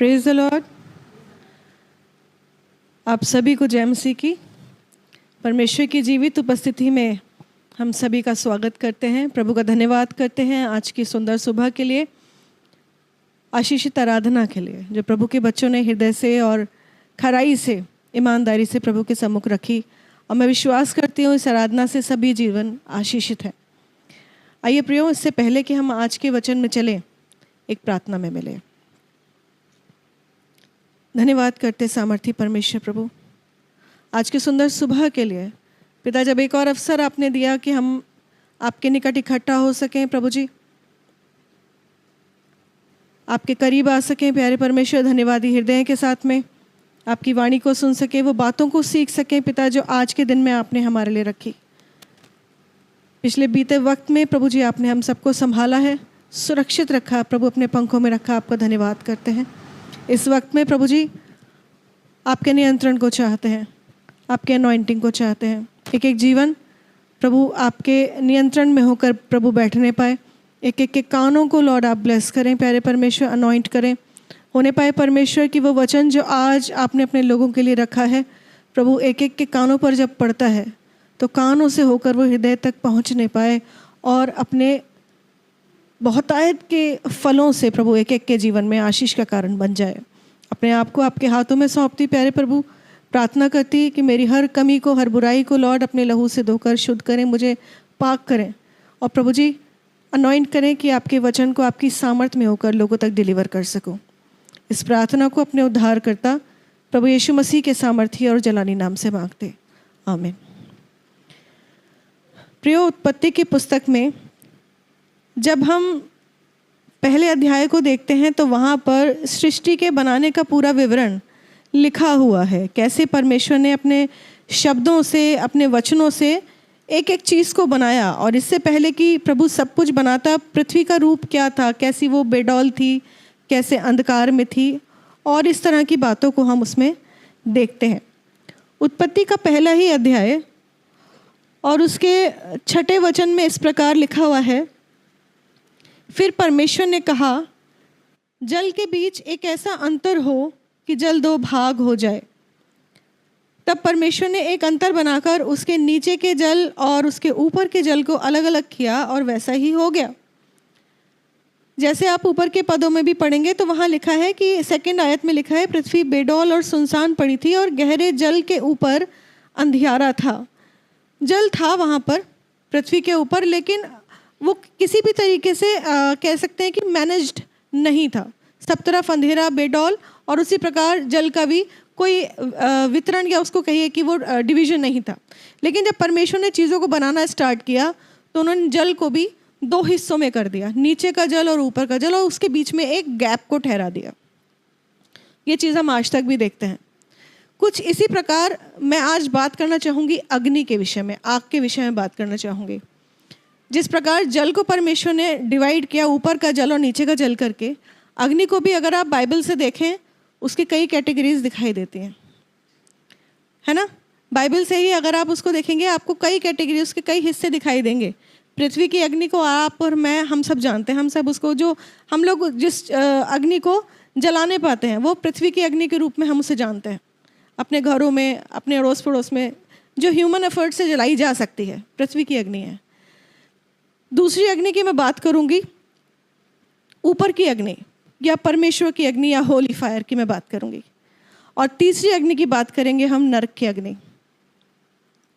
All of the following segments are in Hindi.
Praise the Lord. आप सभी को जय मसीह की। परमेश्वर की जीवित उपस्थिति में हम सभी का स्वागत करते हैं। प्रभु का धन्यवाद करते हैं आज की सुंदर सुबह के लिए, आशीषित आराधना के लिए जो प्रभु के बच्चों ने हृदय से और खराई से, ईमानदारी से प्रभु के सम्मुख रखी। और मैं विश्वास करती हूँ इस आराधना से सभी जीवन आशीषित है। आइए प्रियो, इससे पहले कि हम आज के वचन में चलें, एक प्रार्थना में मिले। धन्यवाद करते सामर्थी परमेश्वर प्रभु आज की सुंदर सुबह के लिए। पिता, जब एक और अवसर आपने दिया कि हम आपके निकट इकट्ठा हो सकें, प्रभु जी आपके करीब आ सकें, प्यारे परमेश्वर धन्यवादी हृदय के साथ में आपकी वाणी को सुन सकें, वो बातों को सीख सकें पिता जो आज के दिन में आपने हमारे लिए रखी। पिछले बीते वक्त में प्रभु जी आपने हम सबको संभाला है, सुरक्षित रखा प्रभु, अपने पंखों में रखा। आपका धन्यवाद करते हैं। इस वक्त में प्रभु जी आपके नियंत्रण को चाहते हैं, आपके अनॉइंटिंग को चाहते हैं। एक एक जीवन प्रभु आपके नियंत्रण में होकर प्रभु बैठने पाए। एक एक के कानों को लॉर्ड आप ब्लेस करें प्यारे परमेश्वर, अनॉइंट करें, होने पाए परमेश्वर कि वो वचन जो आज आपने अपने लोगों के लिए रखा है प्रभु, एक एक के कानों पर जब पड़ता है तो कानों से होकर वो हृदय तक पहुंचने पाए और अपने बहुतायत के फलों से प्रभु एक एक के जीवन में आशीष का कारण बन जाए। अपने आप को आपके हाथों में सौंपती प्यारे प्रभु, प्रार्थना करती कि मेरी हर कमी को, हर बुराई को लॉर्ड अपने लहू से धोकर शुद्ध करें, मुझे पाक करें और प्रभु जी अनॉइंट करें कि आपके वचन को आपकी सामर्थ में होकर लोगों तक डिलीवर कर सकूं। इस प्रार्थना को अपने उद्धार करता प्रभु यीशु मसीह के सामर्थी और जलानी नाम से मांगते, आमीन। प्रियो, उत्पत्ति की पुस्तक में जब हम पहले अध्याय को देखते हैं तो वहाँ पर सृष्टि के बनाने का पूरा विवरण लिखा हुआ है। कैसे परमेश्वर ने अपने शब्दों से, अपने वचनों से एक एक चीज़ को बनाया। और इससे पहले कि प्रभु सब कुछ बनाता, पृथ्वी का रूप क्या था, कैसी वो बेडौल थी, कैसे अंधकार में थी, और इस तरह की बातों को हम उसमें देखते हैं। उत्पत्ति का पहला ही अध्याय और उसके 6 वचन में इस प्रकार लिखा हुआ है, फिर परमेश्वर ने कहा जल के बीच एक ऐसा अंतर हो कि जल 2 भाग हो जाए। तब परमेश्वर ने एक अंतर बनाकर उसके नीचे के जल और उसके ऊपर के जल को अलग अलग किया और वैसा ही हो गया। जैसे आप ऊपर के पदों में भी पढ़ेंगे तो वहाँ लिखा है कि 2 आयत में लिखा है, पृथ्वी बेडौल और सुनसान पड़ी थी और गहरे जल के ऊपर अंधियारा था। जल था वहाँ पर पृथ्वी के ऊपर, लेकिन वो किसी भी तरीके से कह सकते हैं कि मैनेज्ड नहीं था। सब तरफ अंधेरा, बेडौल, और उसी प्रकार जल का भी कोई वितरण या उसको कहिए कि वो डिवीजन नहीं था। लेकिन जब परमेश्वर ने चीज़ों को बनाना स्टार्ट किया तो उन्होंने जल को भी 2 हिस्सों में कर दिया, नीचे का जल और ऊपर का जल, और उसके बीच में एक गैप को ठहरा दिया। ये चीज़ हम आज तक भी देखते हैं। कुछ इसी प्रकार मैं आज बात करना चाहूँगी अग्नि के विषय में, आग के विषय में बात करना चाहूँगी। जिस प्रकार जल को परमेश्वर ने डिवाइड किया, ऊपर का जल और नीचे का जल करके, अग्नि को भी अगर आप बाइबल से देखें उसकी कई कैटेगरीज दिखाई देती हैं, है ना। बाइबल से ही अगर आप उसको देखेंगे आपको कई कैटेगरी, उसके कई हिस्से दिखाई देंगे। पृथ्वी की अग्नि को आप और मैं, हम सब जानते हैं, हम सब उसको, जो हम लोग जिस अग्नि को जलाने पाते हैं वो पृथ्वी की अग्नि के रूप में हम उसे जानते हैं। अपने घरों में, अपने अड़ोस पड़ोस में जो ह्यूमन एफर्ट से जलाई जा सकती है, पृथ्वी की अग्नि है। दूसरी अग्नि की मैं बात करूंगी, ऊपर की अग्नि या परमेश्वर की अग्नि या होली फायर की मैं बात करूंगी। और तीसरी अग्नि की बात करेंगे हम, नरक की अग्नि,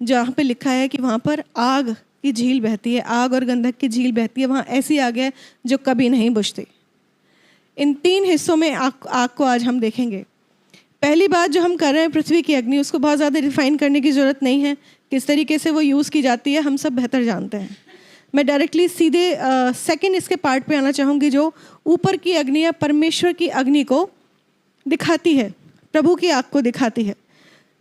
जहाँ पे लिखा है कि वहाँ पर आग की झील बहती है, आग और गंधक की झील बहती है, वहाँ ऐसी आग है जो कभी नहीं बुझती। इन 3 हिस्सों में आग को आज हम देखेंगे। पहली बात जो हम कर रहे हैं पृथ्वी की अग्नि, उसको बहुत ज़्यादा रिफाइन करने की ज़रूरत नहीं है। किस तरीके से वो यूज़ की जाती है हम सब बेहतर जानते हैं। मैं डायरेक्टली सीधे सेकंड इसके पार्ट पे आना चाहूँगी, जो ऊपर की अग्नि या परमेश्वर की अग्नि को दिखाती है, प्रभु की आग को दिखाती है।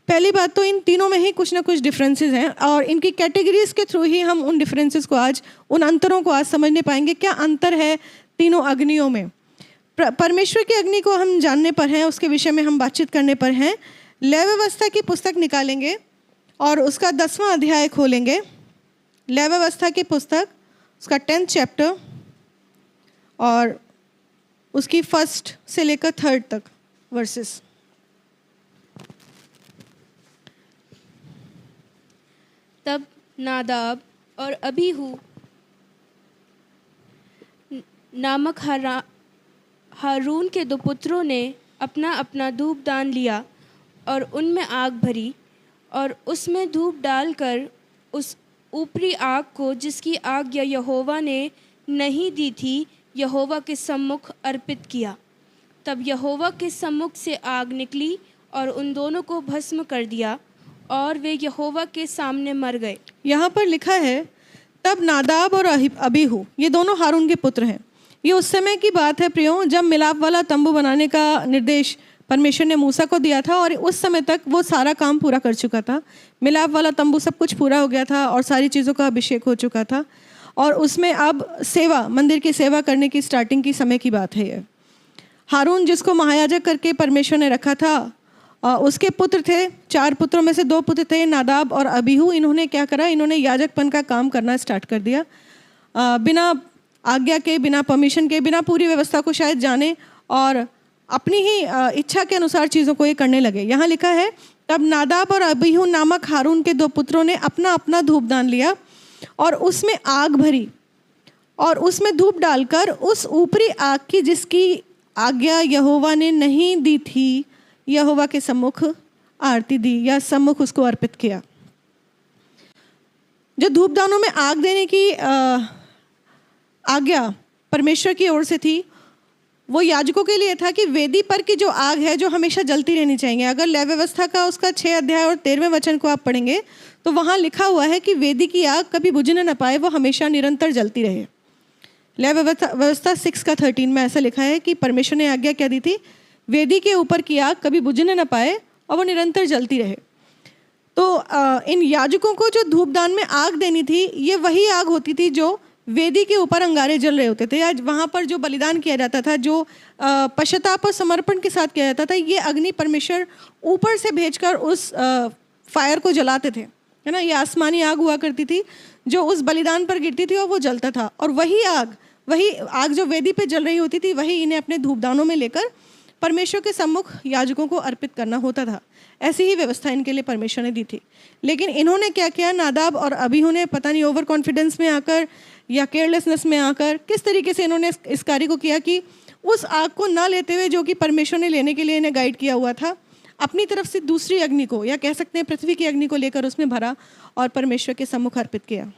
पहली बात तो इन तीनों में ही कुछ ना कुछ डिफरेंसेस हैं और इनकी कैटेगरीज के थ्रू ही हम उन डिफरेंसेस को आज, उन अंतरों को आज समझने पाएंगे। क्या अंतर है तीनों अग्नियों में। परमेश्वर की अग्नि को हम जानने पर हैं, उसके विषय में हम बातचीत करने पर हैं। लय व्यवस्था की पुस्तक निकालेंगे और उसका 10वां अध्याय खोलेंगे। लय व्यवस्था की पुस्तक, उसका 10th चैप्टर और उसकी 1 से लेकर 3 तक वर्सेस। तब नादाब और अबीहू नामक हारून के 2 पुत्रों ने अपना अपना धूपदान लिया और उनमें आग भरी और उसमें धूप डालकर उस ऊपरी आग को, जिसकी आज्ञा यहोवा ने नहीं दी थी, यहोवा के सम्मुख अर्पित किया। तब यहोवा के सम्मुख से आग निकली और उन दोनों को भस्म कर दिया और वे यहोवा के सामने मर गए। यहाँ पर लिखा है तब नादाब और अबीहू, ये दोनों हारून के पुत्र हैं। ये उस समय की बात है प्रियो, जब मिलाप वाला तंबू बनाने का निर्देश परमेश्वर ने मूसा को दिया था और उस समय तक वो सारा काम पूरा कर चुका था। मिलाप वाला तंबू सब कुछ पूरा हो गया था और सारी चीज़ों का अभिषेक हो चुका था और उसमें अब सेवा, मंदिर की सेवा करने की स्टार्टिंग की समय की बात है। ये हारून जिसको महायाजक करके परमेश्वर ने रखा था, उसके पुत्र थे, 4 पुत्रों में से 2 पुत्र थे नादाब और अबीहू। इन्होंने क्या करा, इन्होंने याजकपन का काम करना स्टार्ट कर दिया, बिना आज्ञा के, बिना परमिशन के, बिना पूरी व्यवस्था को शायद जाने और अपनी ही इच्छा के अनुसार चीज़ों को ये करने लगे। यहाँ लिखा है तब नादाब और अबीहू नामक हारून के 2 पुत्रों ने अपना अपना धूपदान लिया और उसमें आग भरी और उसमें धूप डालकर उस ऊपरी आग की, जिसकी आज्ञा यहोवा ने नहीं दी थी, यहोवा के सम्मुख आरती दी या सम्मुख उसको अर्पित किया। जो धूपदानों में आग देने की आज्ञा परमेश्वर की ओर से थी, वो याजकों के लिए था कि वेदी पर की जो आग है जो हमेशा जलती रहनी चाहिए। अगर लय व्यवस्था का उसका 6 अध्याय और 13वें वचन को आप पढ़ेंगे तो वहाँ लिखा हुआ है कि वेदी की आग कभी बुझने न पाए, वो हमेशा निरंतर जलती रहे। लय व्यवस्था 6 का 13 में ऐसा लिखा है कि परमेश्वर ने आज्ञा क्या दी थी, वेदी के ऊपर की आग कभी बुझने न पाए और वो निरंतर जलती रहे। तो इन याजकों को जो धूपदान में आग देनी थी, ये वही आग होती थी जो वेदी के ऊपर अंगारे जल रहे होते थे। आज वहाँ पर जो बलिदान किया जाता था, जो पश्चाताप और समर्पण के साथ किया जाता था, ये अग्नि परमेश्वर ऊपर से भेजकर उस फायर को जलाते थे, है ना। ये आसमानी आग हुआ करती थी जो उस बलिदान पर गिरती थी और वो जलता था। और वही आग जो वेदी पे जल रही होती थी, वही इन्हें अपने धूपदानों में लेकर परमेश्वर के सम्मुख याजकों को अर्पित करना होता था। ऐसी ही व्यवस्था इनके लिए परमेश्वर ने दी थी। लेकिन इन्होंने क्या किया, नादाब और अबीहू ने पता नहीं ओवर कॉन्फिडेंस में आकर या केयरलेसनेस में आकर किस तरीके से इन्होंने इस कार्य को किया कि उस आग को ना लेते हुए, जो कि परमेश्वर ने लेने के लिए इन्हें गाइड किया हुआ था, अपनी तरफ से दूसरी अग्नि को, या कह सकते हैं पृथ्वी की अग्नि को लेकर उसमें भरा और परमेश्वर के सम्मुख अर्पित किया।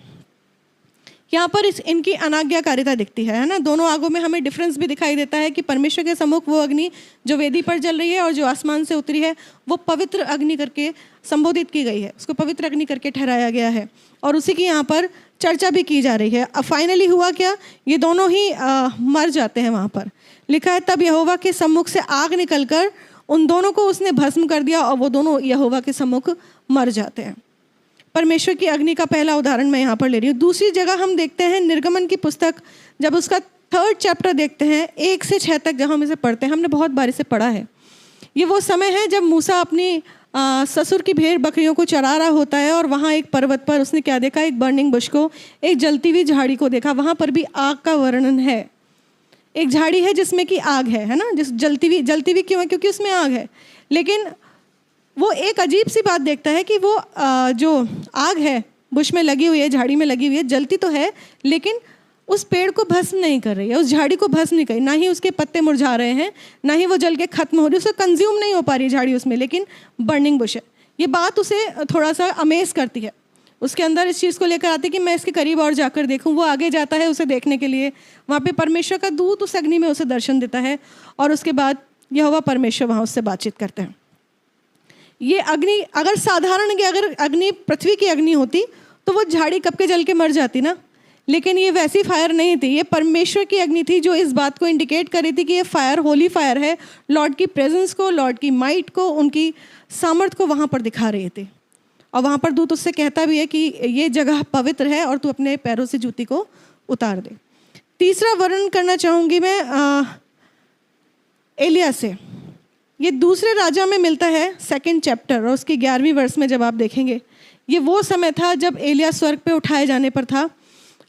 यहाँ पर इनकी अनाज्ञाकारिता दिखती है ना। दोनों आगों में हमें डिफरेंस भी दिखाई देता है कि परमेश्वर के सम्मुख वो अग्नि जो वेदी पर जल रही है और जो आसमान से उतरी है, वो पवित्र अग्नि करके संबोधित की गई है, उसको पवित्र अग्नि करके ठहराया गया है और उसी की यहाँ पर चर्चा भी की जा रही है। अब फाइनली हुआ क्या, ये दोनों ही मर जाते हैं। वहाँ पर लिखा है तब यहोवा के सम्मुख से आग निकलकर उन दोनों को उसने भस्म कर दिया और वो दोनों यहोवा के सम्मुख मर जाते हैं। परमेश्वर की अग्नि का पहला उदाहरण मैं यहाँ पर ले रही हूँ। दूसरी जगह हम देखते हैं निर्गमन की पुस्तक, जब उसका 3rd चैप्टर देखते हैं 1 से 6 तक, जब हम इसे पढ़ते हैं, हमने बहुत बार इसे पढ़ा है। ये वो समय है जब मूसा अपनी ससुर की भेड़ बकरियों को चरा रहा होता है और वहाँ एक पर्वत पर उसने क्या देखा, एक बर्निंग बुश को, एक जलती हुई झाड़ी को देखा। वहाँ पर भी आग का वर्णन है। एक झाड़ी है जिसमें कि आग है ना, जिस जलती हुई क्यों है, क्योंकि उसमें आग है। लेकिन वो एक अजीब सी बात देखता है कि वो जो आग है बुश में लगी हुई है, झाड़ी में लगी हुई है, जलती तो है लेकिन उस पेड़ को भस्म नहीं कर रही है, उस झाड़ी को भस्म नहीं कर रही, ना ही उसके पत्ते मुरझा रहे हैं, ना ही वो जल के खत्म हो रही, उसे कंज्यूम नहीं हो पा रही झाड़ी उसमें, लेकिन बर्निंग बुश है। ये बात उसे थोड़ा सा अमेज करती है, उसके अंदर इस चीज़ को लेकर आती है कि मैं इसके करीब और जाकर देखूं। वो आगे जाता है उसे देखने के लिए। वहाँ पे परमेश्वर का दूत उस अग्नि में उसे दर्शन देता है और उसके बाद यहोवा परमेश्वर वहाँ उससे बातचीत करते हैं। ये अग्नि अगर साधारण की अगर अग्नि पृथ्वी की अग्नि होती तो वो झाड़ी कब के जल के मर जाती ना, लेकिन ये वैसी फायर नहीं थी। ये परमेश्वर की अग्नि थी जो इस बात को इंडिकेट कर रही थी कि ये फायर होली फायर है, लॉर्ड की प्रेजेंस को, लॉर्ड की माइट को, उनकी सामर्थ को वहाँ पर दिखा रही थी। और वहाँ पर दूत उससे कहता भी है कि ये जगह पवित्र है और तू अपने पैरों से जूती को उतार दे। तीसरा वर्णन करना चाहूँगी मैं एलिया से। ये दूसरे राजा में मिलता है 2nd चैप्टर और उसकी 11वीं वर्ष में जब आप देखेंगे, ये वो समय था जब एलिया स्वर्ग पे उठाए जाने पर था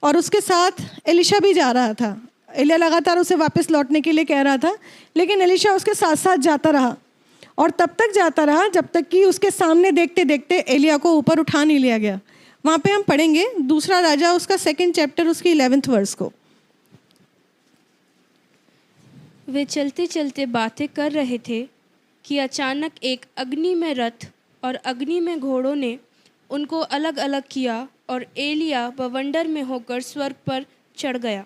और उसके साथ एलिशा भी जा रहा था। एलिया लगातार उसे वापस लौटने के लिए कह रहा था, लेकिन एलीशा उसके साथ साथ जाता रहा और तब तक जाता रहा जब तक कि उसके सामने देखते देखते एलिया को ऊपर उठा नहीं लिया गया। वहाँ पे हम पढ़ेंगे दूसरा राजा उसका 2 चैप्टर उसकी 11th वर्स को। वे चलते चलते बातें कर रहे थे कि अचानक एक अग्नि में रथ और अग्नि में घोड़ों ने उनको अलग अलग किया और एलिया बवंडर में होकर स्वर्ग पर चढ़ गया।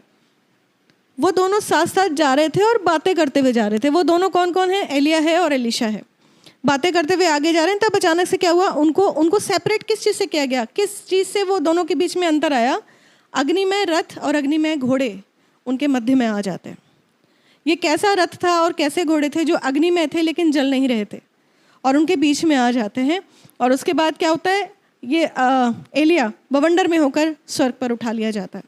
वो दोनों साथ साथ जा रहे थे और बातें करते हुए जा रहे थे। वो दोनों कौन कौन है? एलिया है और एलीशा है। बातें करते हुए आगे जा रहे हैं, तब अचानक से क्या हुआ, उनको सेपरेट किस चीज़ से किया गया? किस चीज़ से वो दोनों के बीच में अंतर आया? अग्नि में रथ और अग्नि में घोड़े उनके मध्य में आ जाते हैं। ये कैसा रथ था और कैसे घोड़े थे? जो अग्नि में थे लेकिन जल नहीं रहे थे और उनके बीच में आ जाते हैं। और उसके बाद क्या होता है? ये एलिया बवंडर में होकर स्वर्ग पर उठा लिया जाता है।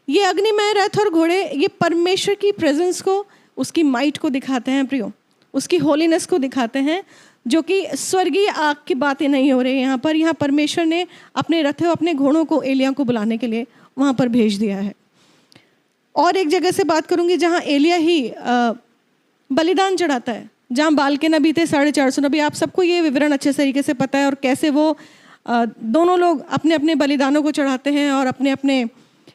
ये अग्निमय रथ और घोड़े ये परमेश्वर की प्रेजेंस को, उसकी माइट को दिखाते हैं प्रियो, उसकी होलीनेस को दिखाते हैं, जो कि स्वर्गीय आग की बातें नहीं हो रही यहाँ पर। यहाँ परमेश्वर ने अपने रथों अपने घोड़ों को एलिया को बुलाने के लिए वहाँ पर भेज दिया है। और एक जगह से बात करूँगी जहाँ एलिया ही बलिदान चढ़ाता है, जहाँ बाल के नबी थे 450 नबी। आप सबको ये विवरण अच्छे तरीके से पता है और कैसे वो दोनों लोग अपने अपने बलिदानों को चढ़ाते हैं और अपने अपने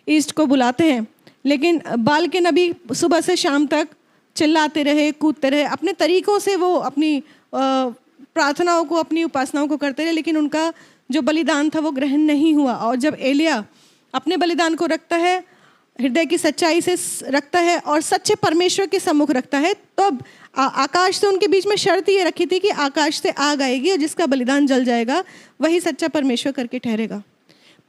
ईस्ट को बुलाते हैं। लेकिन बाल के नबी सुबह से शाम तक चिल्लाते रहे, कूदते रहे, अपने तरीक़ों से वो अपनी प्रार्थनाओं को, अपनी उपासनाओं को करते रहे, लेकिन उनका जो बलिदान था वो ग्रहण नहीं हुआ। और जब एलिया अपने बलिदान को रखता है, हृदय की सच्चाई से रखता है और सच्चे परमेश्वर के सम्मुख रखता है, तब आकाश से उनके बीच में शर्त ये रखी थी कि आकाश से आग आएगी और जिसका बलिदान जल जाएगा वही सच्चा परमेश्वर करके ठहरेगा।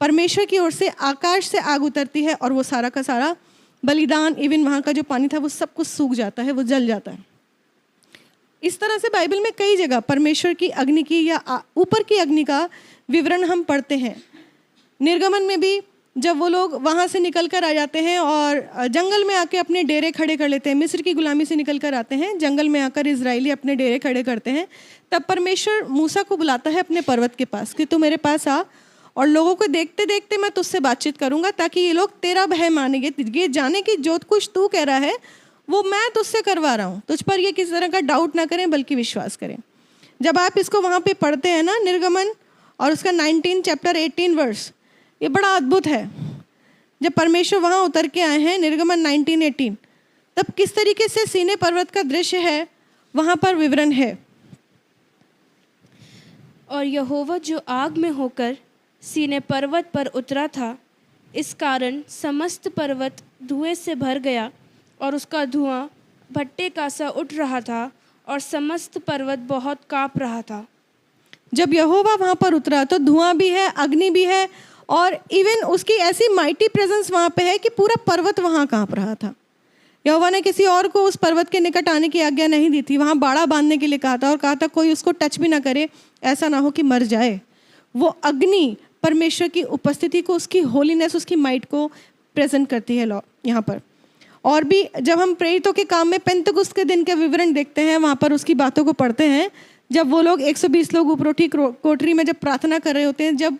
परमेश्वर की ओर से आकाश से आग उतरती है और वो सारा का सारा बलिदान, इवन वहाँ का जो पानी था वो सब कुछ सूख जाता है, वो जल जाता है। इस तरह से बाइबल में कई जगह परमेश्वर की अग्नि की या ऊपर की अग्नि का विवरण हम पढ़ते हैं। निर्गमन में भी जब वो लोग वहाँ से निकल कर आ जाते हैं और जंगल में आके अपने डेरे खड़े कर लेते हैं, मिस्र की गुलामी से निकल कर आते हैं, जंगल में आकर इजराइली अपने डेरे खड़े करते हैं, तब परमेश्वर मूसा को बुलाता है अपने पर्वत के पास कि तू मेरे पास आ और लोगों को देखते देखते मैं तुझसे बातचीत करूँगा ताकि ये लोग तेरा भय मानेंगे, ये जाने कि जो कुछ तू कह रहा है वो मैं तुझसे करवा रहा हूँ, तुझ पर ये किसी तरह का डाउट ना करें बल्कि विश्वास करें। जब आप इसको वहाँ पे पढ़ते हैं ना, निर्गमन और उसका 19 चैप्टर 18 वर्स, ये बड़ा अद्भुत है। जब परमेश्वर वहाँ उतर के आए हैं, निर्गमन 19:18, तब किस तरीके से सीने पर्वत का दृश्य है वहाँ पर विवरण है। और यहोवा जो आग में होकर सीने पर्वत पर उतरा था, इस कारण समस्त पर्वत धुएं से भर गया और उसका धुआं भट्टे का सा उठ रहा था और समस्त पर्वत बहुत काँप रहा था। जब यहोवा वहाँ पर उतरा तो धुआं भी है, अग्नि भी है और इवन उसकी ऐसी माइटी प्रेजेंस वहाँ पे है कि पूरा पर्वत वहाँ काँप रहा था। यहोवा ने किसी और को उस पर्वत के निकट आने की आज्ञा नहीं दी थी, वहाँ बाड़ा बांधने के लिए कहा था और कहा था कोई उसको टच भी ना करे, ऐसा ना हो कि मर जाए। वो अग्नि परमेश्वर की उपस्थिति को, उसकी होलीनेस, उसकी माइट को प्रेजेंट करती है यहाँ पर। और भी जब हम प्रेरितों के काम में पेंतकुस्त के दिन के विवरण देखते हैं, वहाँ पर उसकी बातों को पढ़ते हैं, जब वो लोग 120 लोग उपरोठी कोठरी में जब प्रार्थना कर रहे होते हैं, जब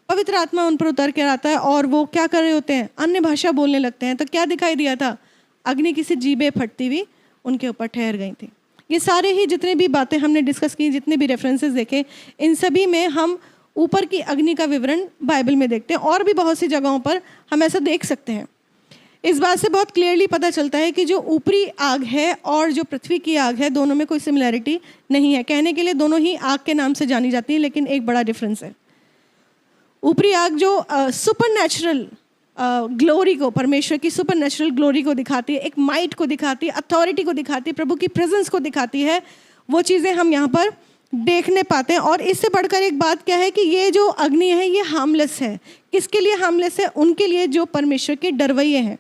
पवित्र आत्मा उन पर उतर कर आता है और वो क्या कर रहे होते हैं, अन्य भाषा बोलने लगते हैं, तो क्या दिखाई दिया था? अग्नि की सी जीभें फटती हुई उनके ऊपर ठहर गई थी। ये सारे ही जितने भी बातें हमने डिस्कस की, जितने भी रेफरेंसेस देखे, इन सभी में हम ऊपर की अग्नि का विवरण बाइबल में देखते हैं और भी बहुत सी जगहों पर हम ऐसा देख सकते हैं। इस बात से बहुत क्लियरली पता चलता है कि जो ऊपरी आग है और जो पृथ्वी की आग है, दोनों में कोई सिमिलैरिटी नहीं है। कहने के लिए दोनों ही आग के नाम से जानी जाती है, लेकिन एक बड़ा डिफरेंस है। ऊपरी आग जो सुपरनैचुरल ग्लोरी को, परमेश्वर की सुपरनैचुरल ग्लोरी को दिखाती है, एक माइट को दिखाती है, अथॉरिटी को दिखाती है, प्रभु की प्रेजेंस को दिखाती है, वो चीज़ें हम यहाँ पर देखने पाते हैं। और इससे बढ़कर एक बात क्या है कि ये जो अग्नि है ये हार्मलेस है। किसके लिए हार्मलेस है? उनके लिए जो परमेश्वर के डरवैये हैं।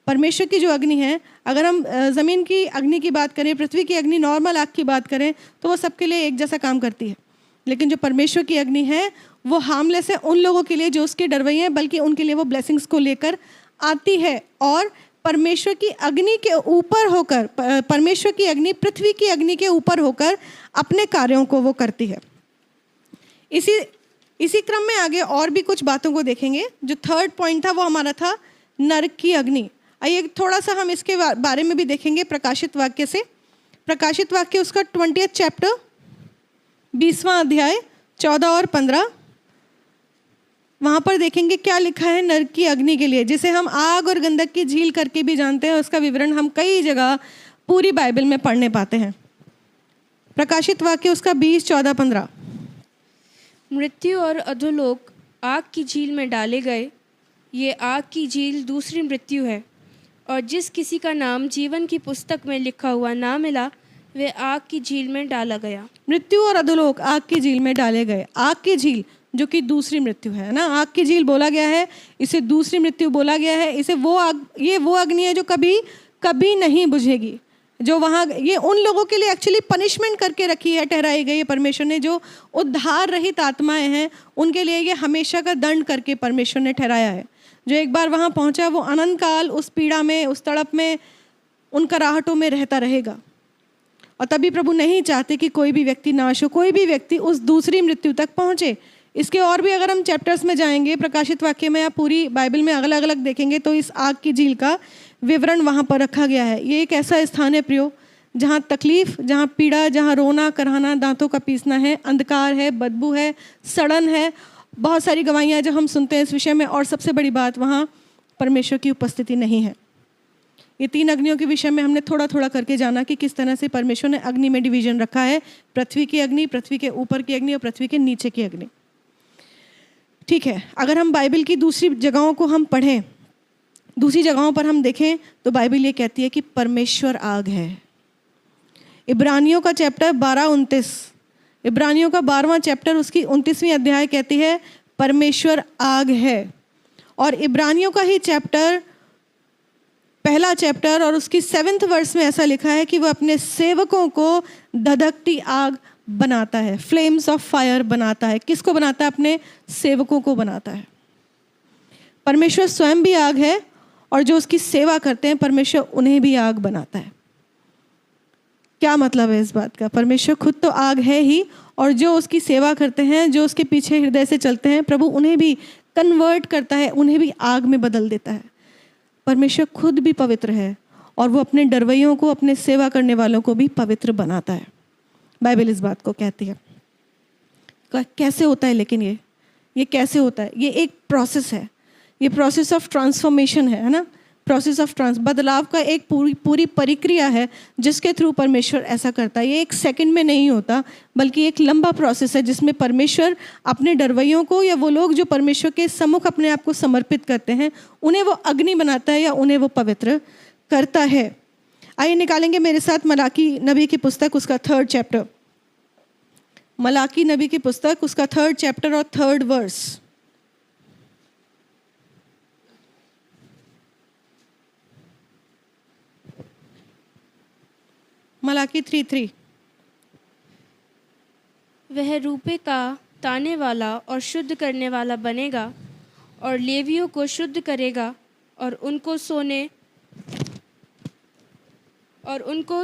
परमेश्वर की जो अग्नि है, अगर हम ज़मीन की अग्नि की बात करें, पृथ्वी की अग्नि, नॉर्मल आग की बात करें, तो वो सबके लिए एक जैसा काम करती है। लेकिन जो परमेश्वर की अग्नि है वो हार्मलेस है उन लोगों के लिए जो उसके डरवैये हैं, बल्कि उनके लिए वो ब्लेसिंग्स को लेकर आती है। और परमेश्वर की अग्नि के ऊपर होकर, परमेश्वर की अग्नि पृथ्वी की अग्नि के ऊपर होकर अपने कार्यों को वो करती है। इसी क्रम में आगे और भी कुछ बातों को देखेंगे। जो थर्ड पॉइंट था वो हमारा था नरक की अग्नि। आइए थोड़ा सा हम इसके बारे में भी देखेंगे प्रकाशित वाक्य से। प्रकाशित वाक्य उसका 20th चैप्टर, 20वां अध्याय, 14 और 15। वहाँ पर देखेंगे क्या लिखा है नरक की अग्नि के लिए, जिसे हम आग और गंधक की झील करके भी जानते हैं। उसका विवरण हम कई जगह पूरी बाइबल में पढ़ने पाते हैं। प्रकाशित वाक्य उसका 20, 14, 15। मृत्यु और अधोलोक आग की झील में डाले गए। ये आग की झील दूसरी मृत्यु है, और जिस किसी का नाम जीवन की पुस्तक में लिखा हुआ ना मिला, वे आग की झील में डाला गया। मृत्यु और अधोलोक आग की झील में डाले गए। आग की झील जो कि दूसरी मृत्यु है ना, आग की झील बोला गया है, इसे दूसरी मृत्यु बोला गया है। इसे वो आग, ये वो अग्नि है जो कभी कभी नहीं बुझेगी, जो वहाँ ये उन लोगों के लिए एक्चुअली पनिशमेंट करके रखी है, ठहराई गई है परमेश्वर ने। जो उद्धार रहित आत्माएं हैं उनके लिए ये हमेशा का दंड करके परमेश्वर ने ठहराया है। जो एक बार वहाँ पहुँचा वो अनंत काल उस पीड़ा में, उस तड़प में, उन कराहटों में रहता रहेगा। और तभी प्रभु नहीं चाहते कि कोई भी व्यक्ति नाश हो, कोई भी व्यक्ति उस दूसरी मृत्यु तक पहुँचे। इसके और भी अगर हम चैप्टर्स में जाएंगे प्रकाशित वाक्य में या पूरी बाइबल में अलग अलग देखेंगे तो इस आग की झील का विवरण वहाँ पर रखा गया है। ये एक ऐसा स्थान है प्रियो, जहाँ तकलीफ, जहाँ पीड़ा, जहाँ रोना कराना, दांतों का पीसना है, अंधकार है, बदबू है, सड़न है, बहुत सारी गवाहियाँ जो हम सुनते हैं इस विषय में। और सबसे बड़ी बात, वहाँ परमेश्वर की उपस्थिति नहीं है। ये 3 अग्नियों के विषय में हमने थोड़ा थोड़ा करके जाना कि किस तरह से परमेश्वर ने अग्नि में डिवीजन रखा है, पृथ्वी की अग्नि, पृथ्वी के ऊपर की अग्नि और पृथ्वी के नीचे की अग्नि। ठीक है, अगर हम बाइबल की दूसरी जगहों को हम पढ़ें, दूसरी जगहों पर हम देखें तो बाइबल ये कहती है कि परमेश्वर आग है। इब्रानियों का चैप्टर 12-29, इब्रानियों का 12वां चैप्टर उसकी 29वीं अध्याय कहती है परमेश्वर आग है। और इब्रानियों का ही चैप्टर, पहला चैप्टर और उसकी 7th वर्स में ऐसा लिखा है कि वह अपने सेवकों को धधकती आग बनाता है, फ्लेम्स ऑफ फायर बनाता है। किसको बनाता है? अपने सेवकों को बनाता है। परमेश्वर स्वयं भी आग है और जो उसकी सेवा करते हैं परमेश्वर उन्हें भी आग बनाता है। क्या मतलब है इस बात का? परमेश्वर खुद तो आग है ही, और जो उसकी सेवा करते हैं, जो उसके पीछे हृदय से चलते हैं, प्रभु उन्हें भी कन्वर्ट करता है, उन्हें भी आग में बदल देता है। परमेश्वर खुद भी पवित्र है और वो अपने डरवैयों को, अपने सेवा करने वालों को भी पवित्र बनाता है। बाइबल इस बात को कहती है। कैसे होता है लेकिन ये कैसे होता है? ये एक प्रोसेस है, ये प्रोसेस ऑफ ट्रांसफॉर्मेशन है ना, प्रोसेस ऑफ बदलाव का एक पूरी प्रक्रिया है जिसके थ्रू परमेश्वर ऐसा करता है। ये एक सेकंड में नहीं होता, बल्कि एक लंबा प्रोसेस है जिसमें परमेश्वर अपने डरवैयों को, या वो लोग जो परमेश्वर के सम्मुख अपने आप को समर्पित करते हैं, उन्हें वो अग्नि बनाता है या उन्हें वो पवित्र करता है। आइए निकालेंगे मेरे साथ मलाकी नबी की पुस्तक, उसका 3rd चैप्टर। मलाकी नबी की पुस्तक, उसका 3rd चैप्टर और 3rd वर्स। मलाकी 3:3। वह रूपे का ताने वाला और शुद्ध करने वाला बनेगा और लेवियों को शुद्ध करेगा और उनको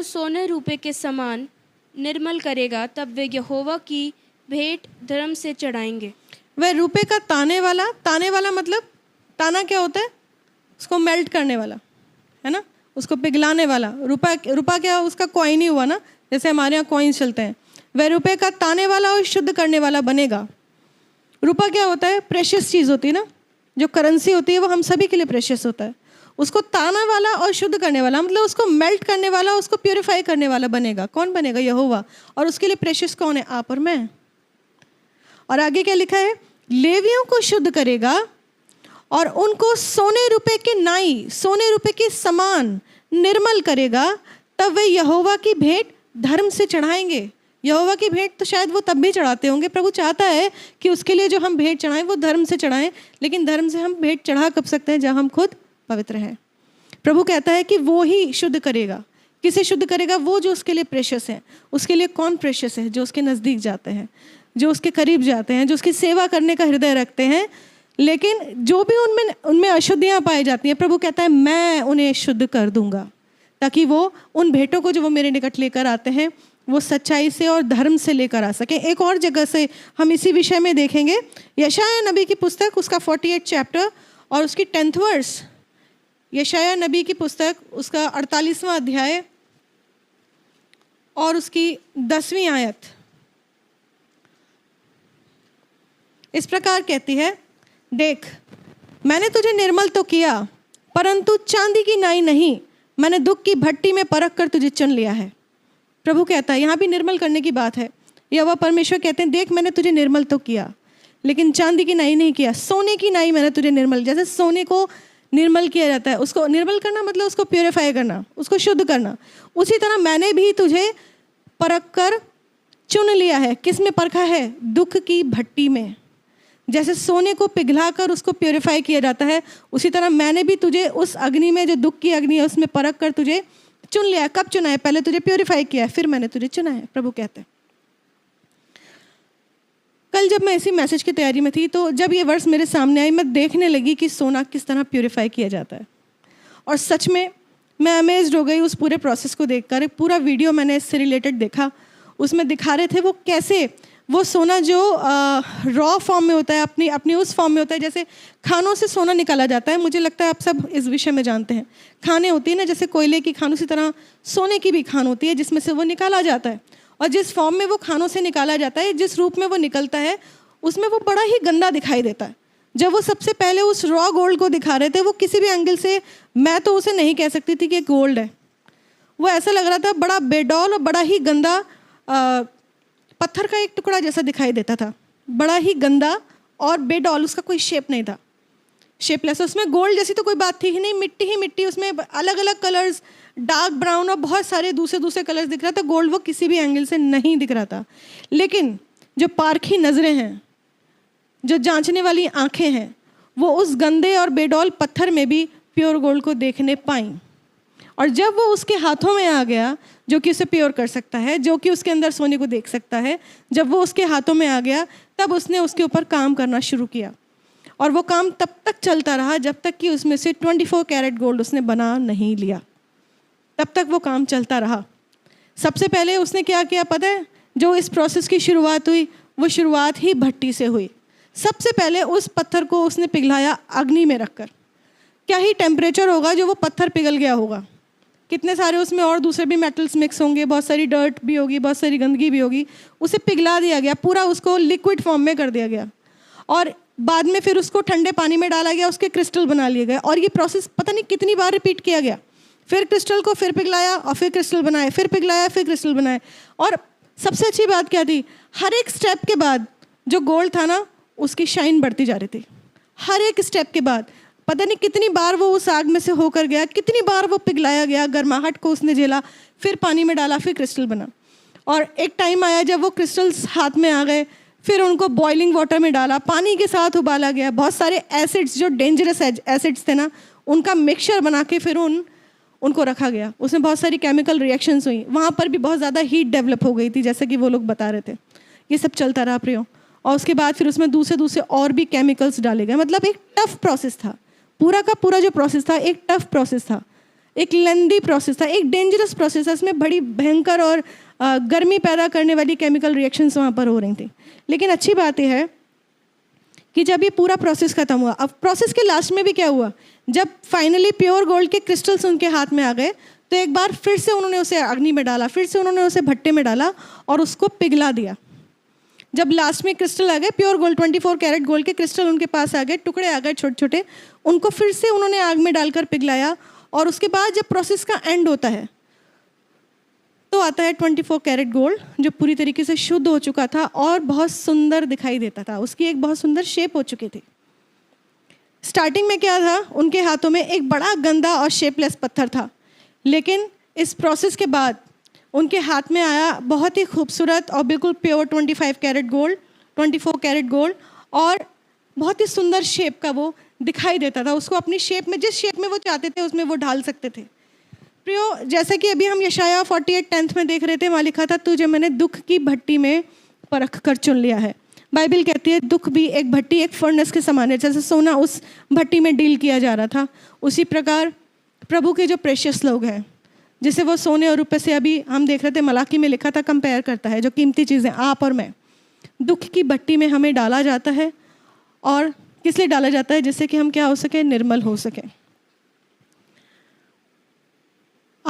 सोने रूपे के समान निर्मल करेगा। तब वे यहोवा की भेंट धर्म से चढ़ाएंगे। वह रूपे का ताने वाला मतलब ताना क्या होता है? उसको मेल्ट करने वाला है ना, उसको पिघलाने वाला। रुपा क्या? उसका कॉइन ही हुआ ना, जैसे हमारे यहाँ कॉइन चलते हैं। वह रुपए का ताने वाला और शुद्ध करने वाला बनेगा। रुपा क्या होता है? प्रेशियस चीज़ होती है ना, जो करेंसी होती है वो हम सभी के लिए प्रेशियस होता है। उसको ताना वाला और शुद्ध करने वाला मतलब उसको मेल्ट करने वाला, उसको प्योरीफाई करने वाला बनेगा। कौन बनेगा? यहोवा। और उसके लिए प्रेशियस कौन है? आप और मैं। और आगे क्या लिखा है? लेवियों को शुद्ध करेगा और उनको सोने रुपए के नाई, सोने रुपए के समान निर्मल करेगा। तब वे यहोवा की भेंट धर्म से चढ़ाएंगे। यहोवा की भेंट तो शायद वो तब भी चढ़ाते होंगे। प्रभु चाहता है कि उसके लिए जो हम भेंट चढ़ाएं वो धर्म से चढ़ाएं, लेकिन धर्म से हम भेंट चढ़ा कब सकते हैं? जब हम खुद पवित्र हैं। प्रभु कहता है कि वो ही शुद्ध करेगा। किसे शुद्ध करेगा? वो जो उसके लिए प्रेशियस है। उसके लिए कौन प्रेशियस है? जो उसके नज़दीक जाते हैं, जो उसके करीब जाते हैं, जो उसकी सेवा करने का हृदय रखते हैं। लेकिन जो भी उनमें अशुद्धियाँ पाई जाती हैं, प्रभु कहता है मैं उन्हें शुद्ध कर दूंगा, ताकि वो उन भेंटों को जो वो मेरे निकट लेकर आते हैं वो सच्चाई से और धर्म से लेकर आ सकें। एक और जगह से हम इसी विषय में देखेंगे, यशायाह नबी की पुस्तक, उसका 48 चैप्टर और उसकी 10th वर्स। यशायाह नबी की पुस्तक उसका 48वां अध्याय और उसकी 10वीं आयत इस प्रकार कहती है, देख मैंने तुझे निर्मल तो किया, परंतु चांदी की नाई नहीं, मैंने दुख की भट्टी में परख कर तुझे चुन लिया है। प्रभु कहता है, यहाँ भी निर्मल करने की बात है। यहोवा परमेश्वर कहते हैं, देख मैंने तुझे निर्मल तो किया, लेकिन चांदी की नाई नहीं किया, सोने की नाई मैंने तुझे निर्मल। जैसे सोने को निर्मल किया जाता है, उसको निर्मल करना मतलब उसको प्योरीफाई करना, उसको शुद्ध करना, उसी तरह मैंने भी तुझे परख कर चुन लिया है। किस में परखा है? दुख की भट्टी में। जैसे सोने को पिघला कर उसको प्योरीफाई किया जाता है, उसी तरह मैंने भी तुझे उस अग्नि में, जो दुख की अग्नि है, उसमें परख कर तुझे चुन लिया है। कब चुना है? पहले तुझे प्योरीफाई किया है, फिर मैंने तुझे चुना है, प्रभु कहते हैं। कल जब मैं इसी मैसेज की तैयारी में थी, तो जब ये वर्स मेरे सामने आई, मैं देखने लगी कि सोना किस तरह प्योरीफाई किया जाता है, और सच में मैं अमेज्ड हो गई उस पूरे प्रोसेस को देखकर। एक पूरा वीडियो मैंने इससे रिलेटेड देखा, उसमें दिखा रहे थे वो कैसे वो सोना जो रॉ फॉर्म में होता है, अपनी उस फॉर्म में होता है, जैसे खानों से सोना निकाला जाता है। मुझे लगता है आप सब इस विषय में जानते हैं। खाने होती है ना, जैसे कोयले की खान, उसी तरह सोने की भी खान होती है जिसमें से वो निकाला जाता है। और जिस फॉर्म में वो खानों से निकाला जाता है, जिस रूप में वो निकलता है, उसमें वो बड़ा ही गंदा दिखाई देता है। जब वो सबसे पहले उस रॉ गोल्ड को दिखा रहे थे, वो किसी भी एंगल से मैं तो उसे नहीं कह सकती थी कि गोल्ड है। वो ऐसा लग रहा था बड़ा बेडौल और बड़ा ही गंदा पत्थर का एक टुकड़ा जैसा दिखाई देता था, बड़ा ही गंदा और बेडौल, उसका कोई शेप नहीं था, शेपलेस। उसमें गोल्ड जैसी तो कोई बात थी ही नहीं, मिट्टी ही मिट्टी, उसमें अलग अलग कलर्स, डार्क ब्राउन और बहुत सारे दूसरे कलर्स दिख रहा था। गोल्ड वो किसी भी एंगल से नहीं दिख रहा था। लेकिन जो पारखी नज़रें हैं, जो जांचने वाली आंखें हैं, वो उस गंदे और बेडौल पत्थर में भी प्योर गोल्ड को देखने पाईं। और जब वो उसके हाथों में आ गया, जो कि उसे प्योर कर सकता है, जो कि उसके अंदर सोने को देख सकता है, जब वो उसके हाथों में आ गया, तब उसने उसके ऊपर काम करना शुरू किया। और वो काम तब तक चलता रहा जब तक कि उसमें से 24 कैरेट गोल्ड उसने बना नहीं लिया। तब तक वो काम चलता रहा। सबसे पहले उसने क्या किया पता है? जो इस प्रोसेस की शुरुआत हुई, वो शुरुआत ही भट्टी से हुई। सबसे पहले उस पत्थर को उसने पिघलाया अग्नि में रखकर। क्या ही टेम्परेचर होगा जो वो पत्थर पिघल गया होगा। कितने सारे उसमें और दूसरे भी मेटल्स मिक्स होंगे, बहुत सारी डर्ट भी होगी, बहुत सारी गंदगी भी होगी। उसे पिघला दिया गया, पूरा उसको लिक्विड फॉर्म में कर दिया गया, और बाद में फिर उसको ठंडे पानी में डाला गया, उसके क्रिस्टल बना लिए गए। और ये प्रोसेस पता नहीं कितनी बार रिपीट किया गया। फिर क्रिस्टल को फिर पिघलाया और फिर क्रिस्टल बनाए, फिर पिघलाया फिर क्रिस्टल बनाए। और सबसे अच्छी बात क्या थी? हर एक स्टेप के बाद जो गोल्ड था ना, उसकी शाइन बढ़ती जा रही थी। हर एक स्टेप के बाद पता नहीं कितनी बार वो उस आग में से होकर गया, कितनी बार वो पिघलाया गया, गर्माहट को उसने झेला, फिर पानी में डाला, फिर क्रिस्टल बना। और एक टाइम आया जब वो क्रिस्टल्स हाथ में आ गए, फिर उनको बॉइलिंग वाटर में डाला, पानी के साथ उबाला गया, बहुत सारे एसिड्स, जो डेंजरस एसिड्स थे ना, उनका मिक्सचर बना के फिर उनको रखा गया। उसमें बहुत सारी केमिकल रिएक्शंस हुई, वहाँ पर भी बहुत ज़्यादा हीट डेवलप हो गई थी, जैसे कि वो लोग बता रहे थे। ये सब चलता रहा प्रियो। और उसके बाद फिर उसमें दूसरे और भी केमिकल्स डाले गए। मतलब एक टफ प्रोसेस था, पूरा का पूरा जो प्रोसेस था एक टफ प्रोसेस था, एक लेंदी प्रोसेस था, एक डेंजरस प्रोसेस था। इसमें बड़ी भयंकर और गर्मी पैदा करने वाली केमिकल रिएक्शंस वहाँ पर हो रही थी। लेकिन अच्छी बात यह है कि जब ये पूरा प्रोसेस खत्म हुआ, अब प्रोसेस के लास्ट में भी क्या हुआ, जब फाइनली प्योर गोल्ड के क्रिस्टल्स उनके हाथ में आ गए, तो एक बार फिर से उन्होंने उसे अग्नि में डाला, फिर से उन्होंने उसे भट्टे में डाला और उसको पिघला दिया। जब लास्ट में क्रिस्टल आ गए, प्योर गोल्ड 24 कैरेट गोल्ड के क्रिस्टल उनके पास आ गए, टुकड़े आ गए छोटे छोटे, उनको फिर से उन्होंने आग में डालकर पिघलाया। और उसके बाद जब प्रोसेस का एंड होता है, तो आता है 24 कैरेट गोल्ड, जो पूरी तरीके से शुद्ध हो चुका था और बहुत सुंदर दिखाई देता था। उसकी एक बहुत सुंदर शेप हो चुकी थी। स्टार्टिंग में क्या था, उनके हाथों में एक बड़ा गंदा और शेपलेस पत्थर था, लेकिन इस प्रोसेस के बाद उनके हाथ में आया बहुत ही खूबसूरत और बिल्कुल pure 24 carat gold, 24 carat gold, और बहुत ही सुंदर शेप का वो दिखाई देता था। उसको अपनी शेप में, जिस शेप में वो चाहते थे, उसमें वो ढाल सकते थे। प्रियो, जैसा कि अभी हम यशायाह 48:10 में देख रहे थे, वहाँ लिखा था, तुझे मैंने दुख की भट्टी में परख कर चुन लिया है। बाइबल कहती है दुख भी एक भट्टी, एक फर्नेस के समान है। जैसे सोना उस भट्टी में डील किया जा रहा था, उसी प्रकार प्रभु के जो प्रेशियस लोग हैं, जिसे वो सोने और रुपये से, अभी हम देख रहे थे मलाकी में लिखा था, कंपेयर करता है, जो कीमती चीज़ें आप और मैं, दुख की भट्टी में हमें डाला जाता है। और किस लिए डाला जाता है? जिससे कि हम क्या हो सके, निर्मल हो सके।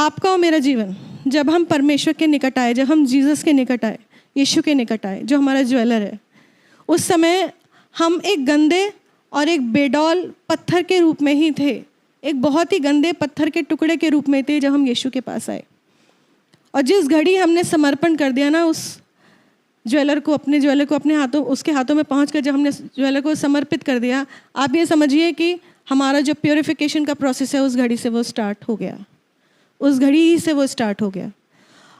आपका और मेरा जीवन जब हम परमेश्वर के निकट आए, जब हम जीसस के निकट आए, यीशु के निकट आए जो हमारा ज्वेलर है, उस समय हम एक गंदे और एक बेडौल पत्थर के रूप में ही थे, एक बहुत ही गंदे पत्थर के टुकड़े के रूप में थे जब हम यीशु के पास आए। और जिस घड़ी हमने समर्पण कर दिया ना उस ज्वेलर को अपने हाथों, उसके हाथों में पहुंचकर जब हमने ज्वेलर को समर्पित कर दिया, आप ये समझिए कि हमारा जो प्योरिफिकेशन का प्रोसेस है उस घड़ी से वो स्टार्ट हो गया, उस घड़ी ही से वो स्टार्ट हो गया।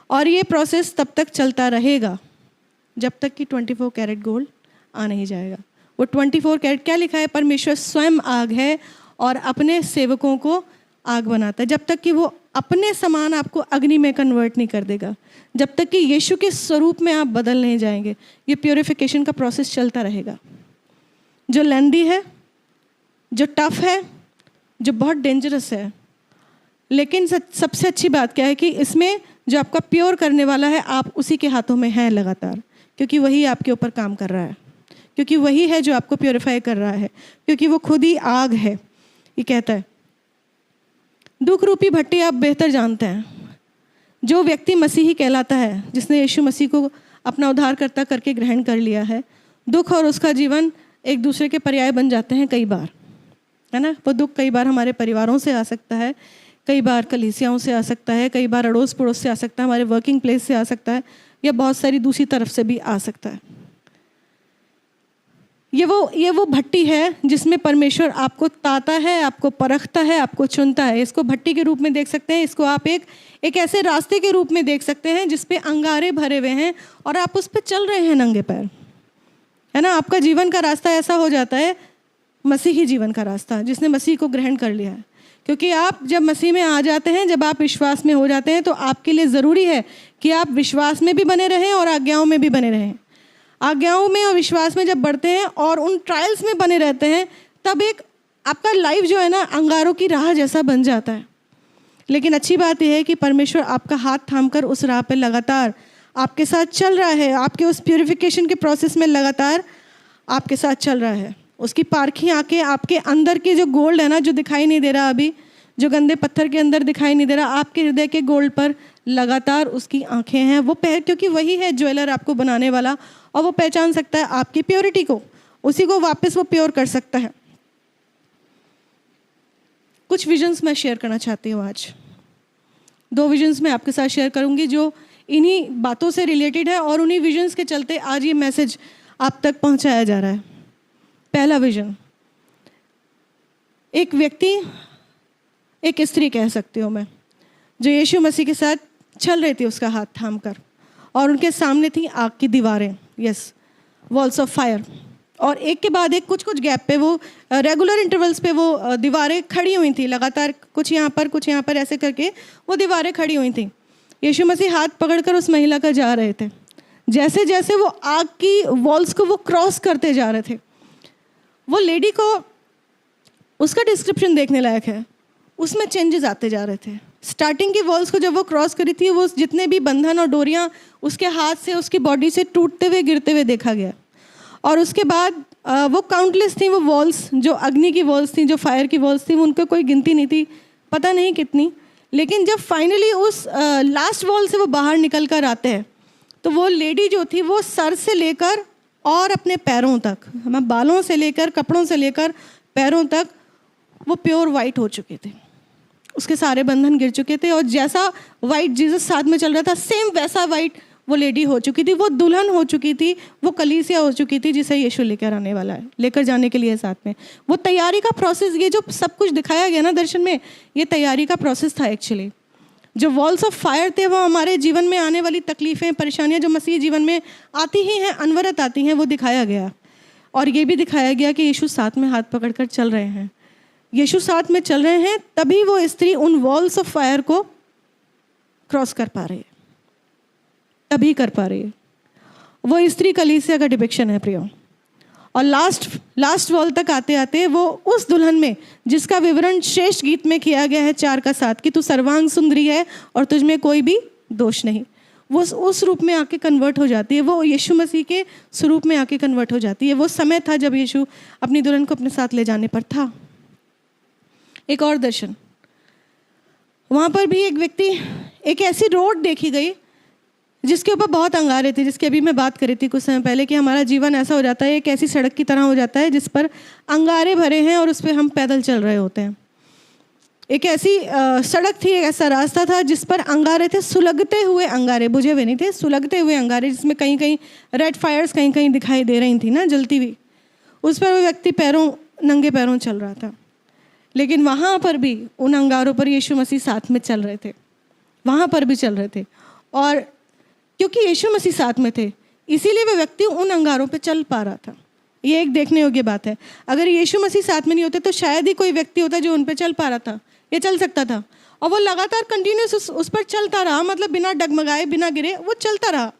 और ये प्रोसेस तब तक चलता रहेगा जब तक कि 24 कैरेट गोल्ड आ नहीं जाएगा। वो 24 कैरेट क्या लिखा है, परमेश्वर स्वयं आग है और अपने सेवकों को आग बनाता है। जब तक कि वो अपने समान आपको अग्नि में कन्वर्ट नहीं कर देगा, जब तक कि यीशु के स्वरूप में आप बदल नहीं जाएंगे, ये प्योरिफिकेशन का प्रोसेस चलता रहेगा, जो लेंदी है, जो टफ है, जो बहुत डेंजरस है। लेकिन सबसे अच्छी बात क्या है कि इसमें जो आपका प्योर करने वाला है, आप उसी के हाथों में हैं लगातार, क्योंकि वही आपके ऊपर काम कर रहा है, क्योंकि वही है जो आपको प्योरीफाई कर रहा है, क्योंकि वो खुद ही आग है। ये कहता है, दुख रूपी भट्टी आप बेहतर जानते हैं, जो व्यक्ति मसीही कहलाता है, जिसने यीशु मसीह को अपना उद्धारकर्ता करके ग्रहण कर लिया है, दुख और उसका जीवन एक दूसरे के पर्याय बन जाते हैं कई बार, है ना। वो दुख कई बार हमारे परिवारों से आ सकता है, कई बार कलीसियाओं से आ सकता है, कई बार अड़ोस पड़ोस से आ सकता है, हमारे वर्किंग प्लेस से आ सकता है, या बहुत सारी दूसरी तरफ से भी आ सकता है। ये वो भट्टी है जिसमें परमेश्वर आपको ताता है, आपको परखता है, आपको चुनता है। इसको भट्टी के रूप में देख सकते हैं, इसको आप एक ऐसे रास्ते के रूप में देख सकते हैं जिस पे अंगारे भरे हुए हैं और आप उस पर चल रहे हैं नंगे पैर, है ना। आपका जीवन का रास्ता ऐसा हो जाता है, मसीही जीवन का रास्ता, जिसने मसीह को ग्रहण कर लिया है। क्योंकि आप जब मसीह में आ जाते हैं, जब आप विश्वास में हो जाते हैं, तो आपके लिए ज़रूरी है कि आप विश्वास में भी बने रहें और आज्ञाओं में भी बने रहें। आज्ञाओं में और विश्वास में जब बढ़ते हैं और उन ट्रायल्स में बने रहते हैं, तब एक आपका लाइफ जो है ना अंगारों की राह जैसा बन जाता है। लेकिन अच्छी बात यह है कि परमेश्वर आपका हाथ थामकर उस राह पर लगातार आपके साथ चल रहा है, आपके उस प्योरिफिकेशन के प्रोसेस में लगातार आपके साथ चल रहा है। उसकी पारखी आंखें आपके अंदर के जो गोल्ड है ना, जो दिखाई नहीं दे रहा अभी, जो गंदे पत्थर के अंदर दिखाई नहीं दे रहा, आपके हृदय के गोल्ड पर लगातार उसकी आंखें हैं। वो क्योंकि वही है ज्वेलर आपको बनाने वाला, और वो पहचान सकता है आपकी प्योरिटी को, उसी को वापस वो प्योर कर सकता है। कुछ विजन्स मैं शेयर करना चाहती हूँ आज। 2 विजन्स मैं आपके साथ शेयर करूँगी जो इन्हीं बातों से रिलेटेड है, और उन्हीं विजन्स के चलते आज ये मैसेज आप तक पहुँचाया जा रहा है। पहला विजन, एक व्यक्ति, एक स्त्री कह सकती हूँ मैं, जो यीशु मसीह के साथ चल रही थी उसका हाथ थामकर, और उनके सामने थी आग की दीवारें, यस, वॉल्स ऑफ फायर, और एक के बाद एक कुछ गैप पे वो रेगुलर इंटरवल्स पे वो दीवारें खड़ी हुई थी लगातार, कुछ यहाँ पर ऐसे करके वो दीवारें खड़ी हुई थी। यीशु मसीह हाथ पकड़कर उस महिला का जा रहे थे। जैसे जैसे वो आग की वॉल्स को वो क्रॉस करते जा रहे थे, वो लेडी को, उसका डिस्क्रिप्शन देखने लायक है, उसमें चेंजेस आते जा रहे थे। स्टार्टिंग की वॉल्स को जब वो क्रॉस करी थी, वो जितने भी बंधन और डोरियां उसके हाथ से, उसकी बॉडी से टूटते हुए गिरते हुए देखा गया। और उसके बाद वो काउंटलेस थी वो वॉल्स, जो अग्नि की वॉल्स थी, जो फायर की वॉल्स थी, उनको कोई गिनती नहीं थी, पता नहीं कितनी। लेकिन जब फाइनली उस लास्ट वॉल से वो बाहर निकल कर आते हैं, तो वो लेडी जो थी वो सर से लेकर और अपने पैरों तक, हम बालों से लेकर, कपड़ों से लेकर पैरों तक, वो प्योर वाइट हो चुके थे। उसके सारे बंधन गिर चुके थे, और जैसा वाइट जीसस साथ में चल रहा था, सेम वैसा वाइट वो लेडी हो चुकी थी, वो दुल्हन हो चुकी थी, वो कलीसिया हो चुकी थी जिसे यीशु लेकर आने वाला है, लेकर जाने के लिए साथ में। वो तैयारी का प्रोसेस, ये जो सब कुछ दिखाया गया ना दर्शन में, ये तैयारी का प्रोसेस था एक्चुअली। जो वॉल्स ऑफ फायर थे, वो हमारे जीवन में आने वाली तकलीफ़ें, परेशानियाँ जो मसीह जीवन में आती ही हैं, अनवरत आती हैं, वो दिखाया गया। और ये भी दिखाया गया कि यीशु साथ में हाथ पकड़कर चल रहे हैं। यीशु साथ में चल रहे हैं, तभी वो स्त्री उन वॉल्स ऑफ फायर को क्रॉस कर पा रही है, तभी कर पा रही है। वो स्त्री कलीसिया का डिपिक्शन है प्रियो। और लास्ट वॉल तक आते आते वो उस दुल्हन में, जिसका विवरण श्रेष्ठ गीत में किया गया है 4:7, कि तू सर्वांग सुंदरी है और तुझ में कोई भी दोष नहीं, वो उस रूप में आके कन्वर्ट हो जाती है। वो यीशु मसीह के स्वरूप में आके कन्वर्ट हो जाती है। वो समय था जब यीशु अपनी दुल्हन को अपने साथ ले जाने पर था। एक और दर्शन, वहाँ पर भी एक व्यक्ति, एक ऐसी रोड देखी गई जिसके ऊपर बहुत अंगारे थे, जिसकी अभी मैं बात कर रही थी कुछ समय पहले कि हमारा जीवन ऐसा हो जाता है, एक ऐसी सड़क की तरह हो जाता है जिस पर अंगारे भरे हैं और उस पर हम पैदल चल रहे होते हैं। एक ऐसी सड़क थी, एक ऐसा रास्ता था जिस पर अंगारे थे, सुलगते हुए अंगारे, बुझे हुए नहीं थे, सुलगते हुए अंगारे, जिसमें कहीं कहीं रेड फायर्स कहीं कहीं दिखाई दे रही थी ना, जलती हुई। उस पर वो व्यक्ति नंगे पैरों चल रहा था। लेकिन वहाँ पर भी उन अंगारों पर यीशु मसीह साथ में चल रहे थे, वहाँ पर भी चल रहे थे। और क्योंकि यीशु मसीह साथ में थे इसीलिए वह व्यक्ति उन अंगारों पे चल पा रहा था। ये एक देखने योग्य बात है। अगर यीशु मसीह साथ में नहीं होते तो शायद ही कोई व्यक्ति होता जो उन पे चल पा रहा था या चल सकता था। और वो लगातार कंटिन्यूस उस पर चलता रहा, मतलब बिना डगमगाए बिना गिरे वो चलता रहा,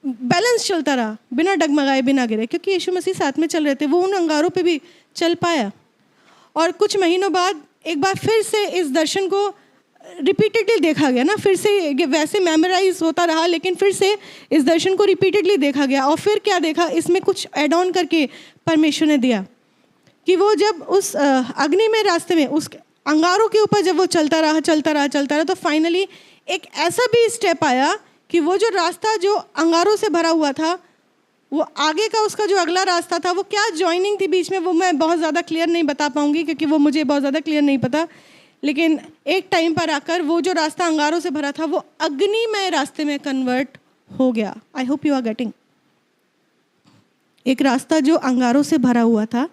बैलेंस चलता रहा, बिना डगमगाए बिना गिरे, क्योंकि यीशु मसीह साथ में चल रहे थे। वो उन अंगारों पे भी चल पाया। और कुछ महीनों बाद एक बार फिर से इस दर्शन को रिपीटेडली देखा गया ना, फिर से वैसे मेमोराइज होता रहा, लेकिन फिर से इस दर्शन को रिपीटेडली देखा गया। और फिर क्या देखा, इसमें कुछ ऐड ऑन करके परमेश्वर ने दिया कि वो जब उस अग्नि में रास्ते में उस अंगारों के ऊपर जब वो चलता रहा तो फाइनली एक ऐसा भी स्टेप आया कि वो जो रास्ता जो अंगारों से भरा हुआ था, वो आगे का उसका जो अगला रास्ता था, वो क्या जॉइनिंग थी बीच में, वो मैं बहुत ज़्यादा क्लियर नहीं बता पाऊंगी क्योंकि वो मुझे बहुत ज़्यादा क्लियर नहीं पता। लेकिन एक टाइम पर आकर वो जो रास्ता अंगारों से भरा था वो अग्निमय रास्ते में कन्वर्ट हो गया। I hope you are getting. एक रास्ता जो अंगारों से भरा हुआ था,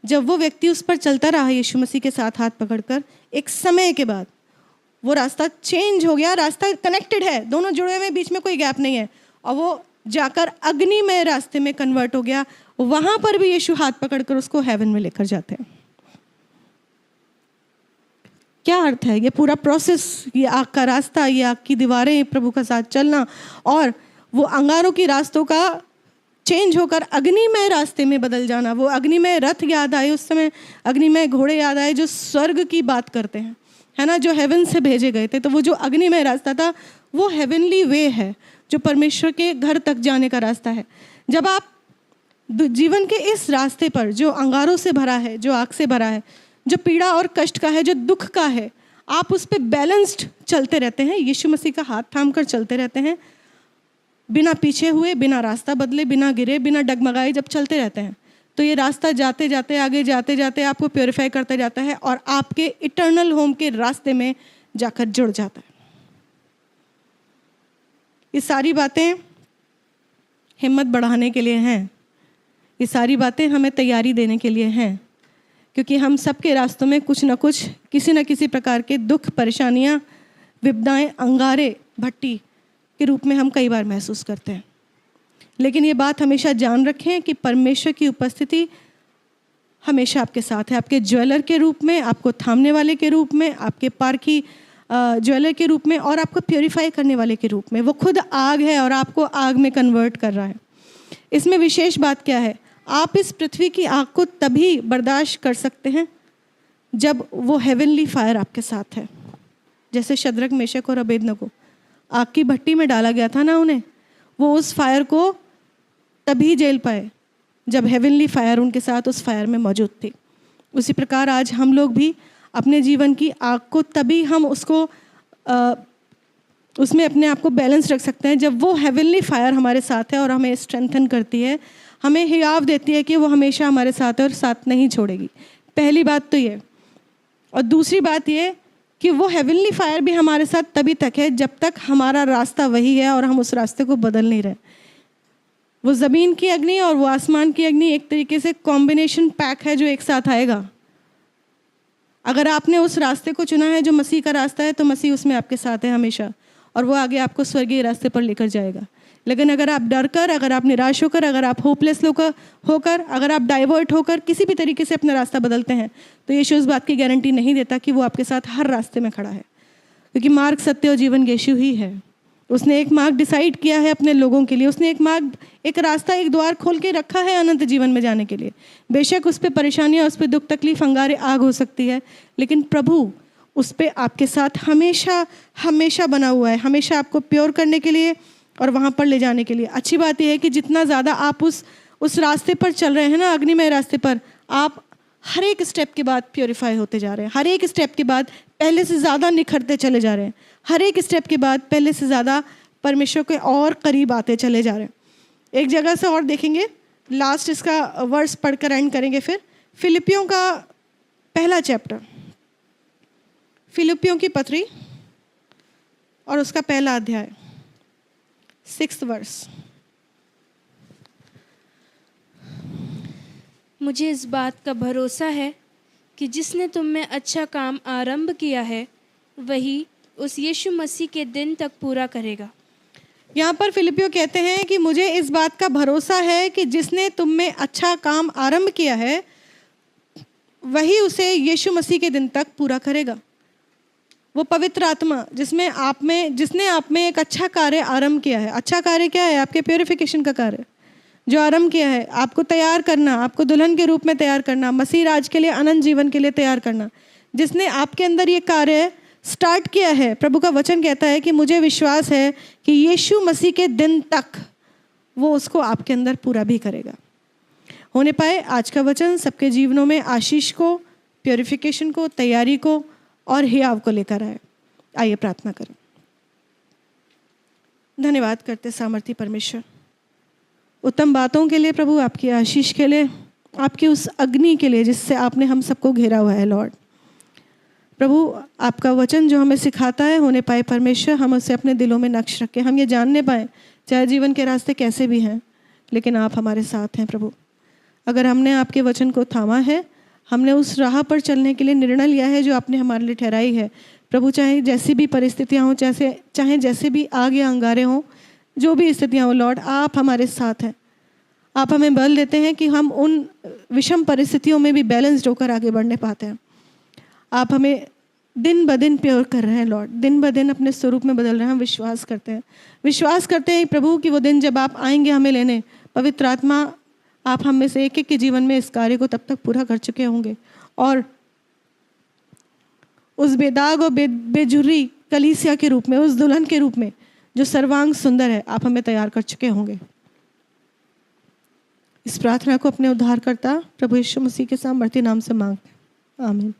जब वो व्यक्ति उस पर चलता रहा यीशु मसीह के साथ हाथ पकड़कर, एक समय के बाद वो रास्ता चेंज हो गया। रास्ता कनेक्टेड है, दोनों जुड़े हुए, बीच में कोई गैप नहीं है, और वो जाकर अग्निमय रास्ते में कन्वर्ट हो गया। वहां पर भी यीशु हाथ पकड़कर उसको हेवन में लेकर जाते हैं। क्या अर्थ है ये पूरा प्रोसेस, ये आग का रास्ता, ये आग की दीवारें, प्रभु का साथ चलना, और वो अंगारों की रास्तों का चेंज होकर अग्निमय रास्ते में बदल जाना। वो अग्निमय रथ याद आए उस समय, अग्निमय घोड़े याद आए जो स्वर्ग की बात करते हैं, है ना, जो हेवन से भेजे गए थे। तो वो जो अग्निमय रास्ता था वो हेवनली वे है, जो परमेश्वर के घर तक जाने का रास्ता है। जब आप जीवन के इस रास्ते पर जो अंगारों से भरा है, जो आग से भरा है, जो पीड़ा और कष्ट का है, जो दुख का है, आप उस पे बैलेंस्ड चलते रहते हैं, यीशु मसीह का हाथ थाम कर चलते रहते हैं, बिना पीछे हुए, बिना रास्ता बदले, बिना गिरे, बिना डगमगाए जब चलते रहते हैं, तो ये रास्ता जाते जाते आगे जाते जाते आपको प्योरीफाई करता जाता है और आपके इटर्नल होम के रास्ते में जाकर जुड़ जाता है। ये सारी बातें हिम्मत बढ़ाने के लिए हैं, ये सारी बातें हमें तैयारी देने के लिए हैं, क्योंकि हम सबके रास्तों में कुछ ना कुछ, किसी न किसी प्रकार के दुख, परेशानियां, विपदाएं, अंगारे, भट्टी के रूप में हम कई बार महसूस करते हैं। लेकिन ये बात हमेशा जान रखें कि परमेश्वर की उपस्थिति हमेशा आपके साथ है, आपके ज्वेलर के रूप में, आपको थामने वाले के रूप में, आपके पारखी ज्वेलर के रूप में, और आपको प्योरीफाई करने वाले के रूप में। वो खुद आग है और आपको आग में कन्वर्ट कर रहा है। इसमें विशेष बात क्या है, आप इस पृथ्वी की आग को तभी बर्दाश्त कर सकते हैं जब वो हेवनली फायर आपके साथ है। जैसे शद्रक, मेशक और अबेदनगो आग की भट्टी में डाला गया था ना उन्हें, वो उस फायर को तभी झेल पाए जब हेवनली फायर उनके साथ उस फायर में मौजूद थी। उसी प्रकार आज हम लोग भी अपने जीवन की आग को तभी हम उसको उसमें अपने आप को बैलेंस रख सकते हैं जब वो हेवनली फायर हमारे साथ है और हमें स्ट्रेंथन करती है, हमें हियाव देती है कि वो हमेशा हमारे साथ है और साथ नहीं छोड़ेगी। पहली बात तो ये, और दूसरी बात ये कि वो हेवनली फायर भी हमारे साथ तभी तक है जब तक हमारा रास्ता वही है और हम उस रास्ते को बदल नहीं रहे। वो ज़मीन की अग्नि और वो आसमान की अग्नि एक तरीके से कॉम्बिनेशन पैक है जो एक साथ आएगा। अगर आपने उस रास्ते को चुना है जो मसीह का रास्ता है, तो मसीह उसमें आपके साथ है हमेशा, और वो आगे आपको स्वर्गीय रास्ते पर लेकर जाएगा। लेकिन अगर आप डर कर, अगर आप निराश होकर, अगर आप होपलेस होकर, अगर आप डाइवर्ट होकर किसी भी तरीके से अपना रास्ता बदलते हैं, तो यीशु इस बात की गारंटी नहीं देता कि वो आपके साथ हर रास्ते में खड़ा है, क्योंकि मार्ग, सत्य और जीवन यीशु ही है। उसने एक मार्ग डिसाइड किया है अपने लोगों के लिए, उसने एक मार्ग, एक रास्ता, एक द्वार खोल के रखा है अनंत जीवन में जाने के लिए। बेशक उस पर परेशानियाँ, उस पर दुख, तकलीफ, अंगारे, आग हो सकती है, लेकिन प्रभु उस पर आपके साथ हमेशा हमेशा बना हुआ है, हमेशा आपको प्योर करने के लिए और वहाँ पर ले जाने के लिए। अच्छी बात यह है कि जितना ज़्यादा आप उस रास्ते पर चल रहे हैं ना, अग्निमय रास्ते पर, आप हर एक स्टेप के बाद प्योरीफाई होते जा रहे हैं, हर एक स्टेप के बाद पहले से ज़्यादा निखरते चले जा रहे हैं, हर एक स्टेप के बाद पहले से ज़्यादा परमेश्वर के और करीब आते चले जा रहे हैं। एक जगह से और देखेंगे, लास्ट इसका वर्स पढ़कर एंड करेंगे। फिर फिलिपियों का पहला चैप्टर, फिलिपियों की पत्री और उसका पहला अध्याय, 6th वर्स। मुझे इस बात का भरोसा है कि जिसने तुम में अच्छा काम आरंभ किया है वही उस यीशु मसीह के दिन तक पूरा करेगा। यहाँ पर फिलिपियो कहते हैं कि मुझे इस बात का भरोसा है कि जिसने तुम में अच्छा काम आरंभ किया है वही उसे यीशु मसीह के दिन तक पूरा करेगा। वो पवित्र आत्मा जिसने आप में एक अच्छा कार्य आरंभ किया है। अच्छा कार्य क्या है? आपके प्योरिफिकेशन का कार्य जो आरंभ किया है, आपको तैयार करना, आपको दुल्हन के रूप में तैयार करना, मसीह राज के लिए, अनंत जीवन के लिए तैयार करना। जिसने आपके अंदर ये कार्य स्टार्ट किया है, प्रभु का वचन कहता है कि मुझे विश्वास है कि यीशु मसीह के दिन तक वो उसको आपके अंदर पूरा भी करेगा। होने पाए आज का वचन सबके जीवनों में आशीष को, प्योरिफिकेशन को, तैयारी को और हियाव को लेकर आए। आइए प्रार्थना करें। धन्यवाद करते सामर्थी परमेश्वर उत्तम बातों के लिए, प्रभु आपकी आशीष के लिए, आपकी उस अग्नि के लिए जिससे आपने हम सबको घेरा हुआ है। लॉर्ड प्रभु, आपका वचन जो हमें सिखाता है, होने पाए परमेश्वर हम उसे अपने दिलों में नक्श रखें। हम ये जानने पाएँ चाहे जीवन के रास्ते कैसे भी हैं, लेकिन आप हमारे साथ हैं। प्रभु अगर हमने आपके वचन को थामा है, हमने उस राह पर चलने के लिए निर्णय लिया है जो आपने हमारे लिए ठहराई है, प्रभु चाहे जैसी भी परिस्थितियाँ हों, चाहे जैसे भी आग या अंगारे हों, जो भी स्थितियाँ हों, लॉर्ड आप हमारे साथ हैं। आप हमें बल देते हैं कि हम उन विषम परिस्थितियों में भी बैलेंस्ड होकर आगे बढ़ने पाते हैं। आप हमें दिन ब दिन प्योर कर रहे हैं लॉर्ड, दिन ब दिन अपने स्वरूप में बदल रहे हैं। हम विश्वास करते हैं प्रभु कि वो दिन जब आप आएंगे हमें लेने, पवित्र आत्मा आप हम में से एक एक के जीवन में इस कार्य को तब तक पूरा कर चुके होंगे और उस बेदाग और बेजुर्री कलीसिया के रूप में, उस दुल्हन के रूप में जो सर्वांग सुंदर है, आप हमें तैयार कर चुके होंगे। इस प्रार्थना को अपने उद्धारकर्ता प्रभु यीशु मसीह के सामर्थी नाम से मांगते हैं, आमीन।